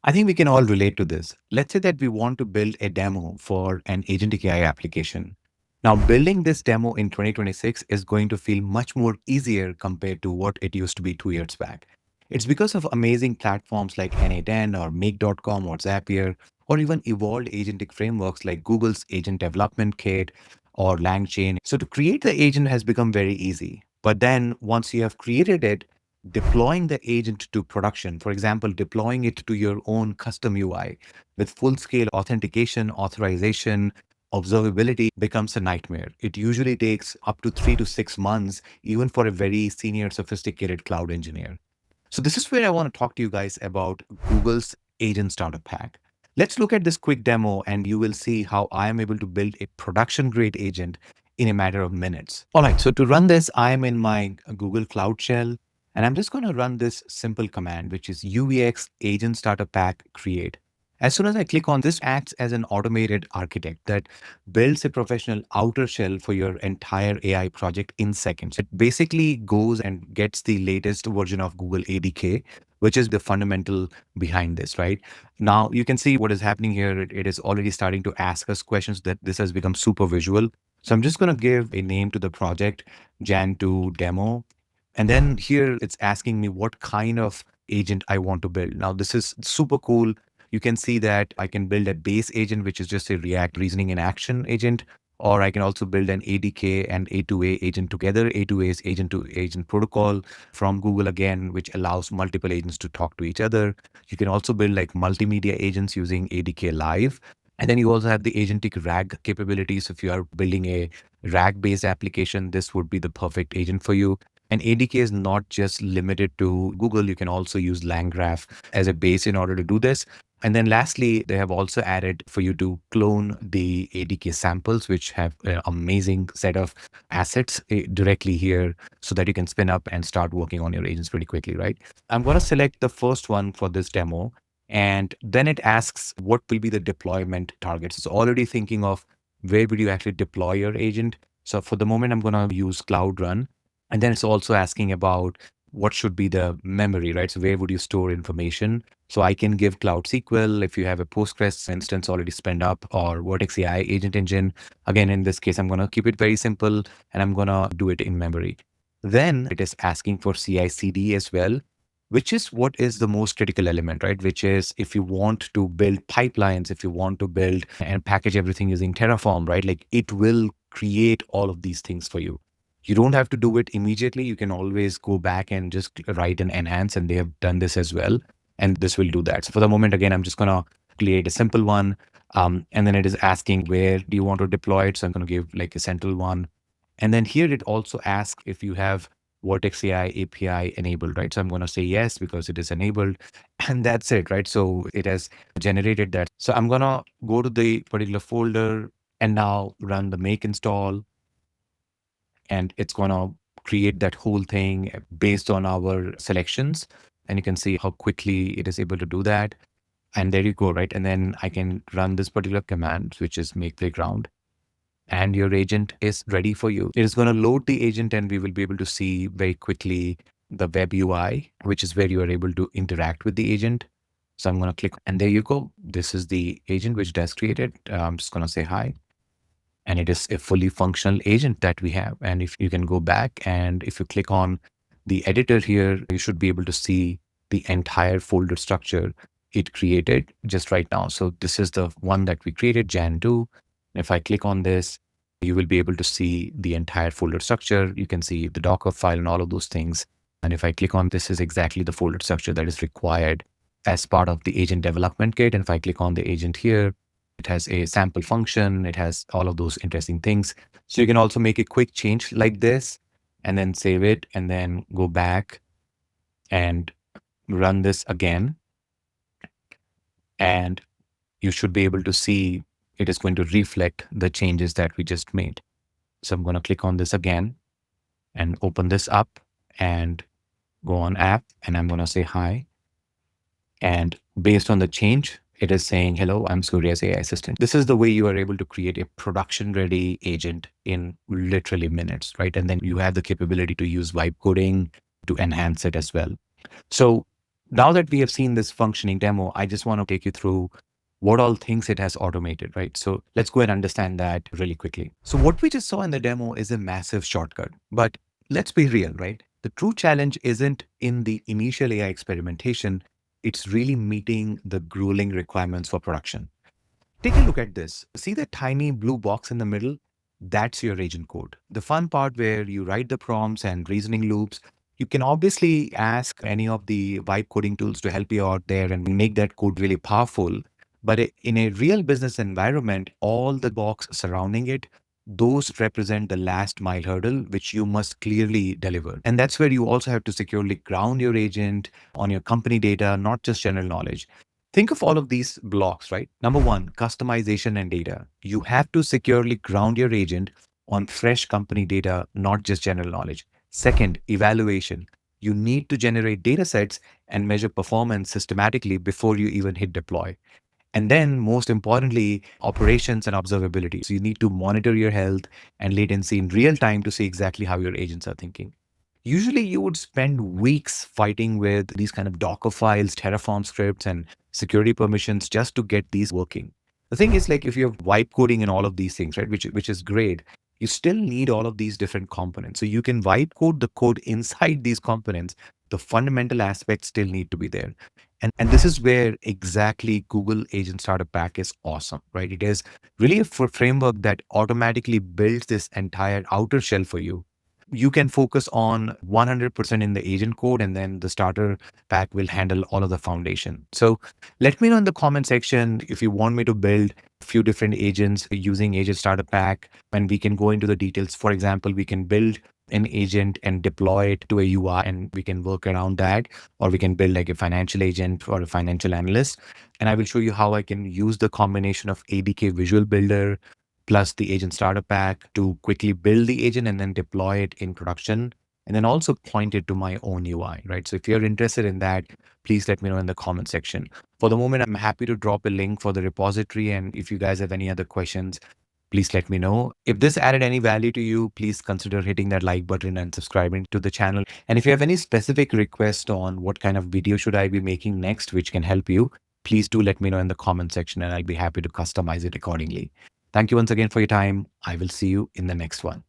I think we can all relate to this. Let's say that we want to build a demo for an agentic AI application. Now, building this demo in 2026 is going to feel much more easier compared to what it used to be 2 years back. It's because of amazing platforms like N8N or Make.com or Zapier, or even evolved agentic frameworks like Google's Agent Development Kit or LangChain. So to create the agent has become very easy. But then once you have created it, deploying the agent to production, for example, deploying it to your own custom UI with full scale authentication, authorization, observability becomes a nightmare. It usually takes up to 3 to 6 months, even for a very senior, sophisticated cloud engineer. So, this is where I want to talk to you guys about Google's Agent Starter Pack. Let's look at this quick demo, and you will see how I am able to build a production grade agent in a matter of minutes. All right, so to run this, I am in my Google Cloud Shell, and I'm just going to run this simple command, which is UEX Agent Starter Pack create. As soon as I click on this, acts as an automated architect that builds a professional outer shell for your entire AI project in seconds. It basically goes and gets the latest version of Google ADK, which is the fundamental behind this, right? Now you can see what is happening here. It is already starting to ask us questions that this has become super visual. So I'm just going to give a name to the project, Jan2 demo. And then here it's asking me what kind of agent I want to build. Now, this is super cool. You can see that I can build a base agent, which is just a React reasoning in action agent, or I can also build an ADK and A2A agent together. A2A is agent to agent protocol from Google again, which allows multiple agents to talk to each other. You can also build like multimedia agents using ADK Live. And then you also have the agentic RAG capabilities. If you are building a RAG based application, this would be the perfect agent for you. And ADK is not just limited to Google. You can also use LangGraph as a base in order to do this. And then lastly, they have also added for you to clone the ADK samples, which have an amazing set of assets directly here so that you can spin up and start working on your agents pretty quickly, right? I'm going to select the first one for this demo. And then it asks what will be the deployment targets. It's already thinking of where would you actually deploy your agent. So for the moment, I'm going to use Cloud Run. And then it's also asking about what should be the memory, right? So where would you store information? So I can give Cloud SQL if you have a Postgres instance already spun up or Vertex AI agent engine. Again, in this case, I'm going to keep it very simple and I'm going to do it in memory. Then it is asking for CI/CD as well, which is what is the most critical element, right? Which is if you want to build pipelines, if you want to build and package everything using Terraform, right? Like it will create all of these things for you. You don't have to do it immediately. You can always go back and just write and enhance, and they have done this as well. And this will do that. So for the moment, again, I'm just going to create a simple one. And then it is asking where do you want to deploy it? So I'm going to give like a central one. And then here it also asks if you have Vertex AI API enabled, right? So I'm going to say yes because it is enabled. And that's it, right? So it has generated that. So I'm going to go to the particular folder and now run the make install, and it's going to create that whole thing based on our selections. And you can see how quickly it is able to do that. And there you go, right? And then I can run this particular command, which is make playground, and your agent is ready for you. It is going to load the agent, and we will be able to see very quickly the web UI, which is where you are able to interact with the agent. So I'm going to click, and there you go. This is the agent which Des created. I'm just going to say hi. And it is a fully functional agent that we have. And if you can go back and if you click on the editor here, you should be able to see the entire folder structure it created just right now. So this is the one that we created, Jan2. If I click on this, you will be able to see the entire folder structure. You can see the Docker file and all of those things. And if I click on this is exactly the folder structure that is required as part of the agent development kit. And if I click on the agent here, it has a sample function. It has all of those interesting things. So you can also make a quick change like this and then save it and then go back and run this again. And you should be able to see it is going to reflect the changes that we just made. So I'm going to click on this again and open this up and go on app. And I'm going to say hi. And based on the change, it is saying, hello, I'm Surya's AI assistant. This is the way you are able to create a production ready agent in literally minutes, right? And then you have the capability to use vibe coding to enhance it as well. So Now that we have seen this functioning demo, I just want to take you through what all things it has automated, right? So let's go and understand that really quickly. So what we just saw in the demo is a massive shortcut, but let's be real, right? The true challenge isn't in the initial AI experimentation. It's really meeting the grueling requirements for production. Take a look at this. See the tiny blue box in the middle? That's your agent code. The fun part where you write the prompts and reasoning loops. You can obviously ask any of the vibe coding tools to help you out there and make that code really powerful. But in a real business environment, all the box surrounding it, those represent the last mile hurdle, which you must clearly deliver. And that's where you also have to securely ground your agent on your company data, not just general knowledge. Think of all of these blocks, right? Number one, customization and data. You have to securely ground your agent on fresh company data, not just general knowledge. Second, evaluation. You need to generate data sets and measure performance systematically before you even hit deploy. And then, most importantly, operations and observability. So you need to monitor your health and latency in real time to see exactly how your agents are thinking. Usually, you would spend weeks fighting with these kind of Docker files, Terraform scripts, and security permissions just to get these working. The thing is, like, if you have wipe coding and all of these things, right, which is great, you still need all of these different components. So you can wipe code the code inside these components. The fundamental aspects still need to be there. And this is where exactly Google Agent Starter Pack is awesome, right? It is really a framework that automatically builds this entire outer shell for you. You can focus on 100% in the agent code, and then the starter pack will handle all of the foundation. So let me know in the comment section if you want me to build a few different agents using agent starter pack, and we can go into the details. For example, we can build an agent and deploy it to a UI, and we can work around that, or we can build like a financial agent or a financial analyst. And I will show you how I can use the combination of ADK Visual Builder plus the agent starter pack to quickly build the agent and then deploy it in production, and then also point it to my own UI, right? So if you're interested in that, please let me know in the comment section. For the moment, I'm happy to drop a link for the repository. And if you guys have any other questions, please let me know. If this added any value to you, please consider hitting that like button and subscribing to the channel. And if you have any specific request on what kind of video should I be making next, which can help you, please do let me know in the comment section and I'll be happy to customize it accordingly. Thank you once again for your time. I will see you in the next one.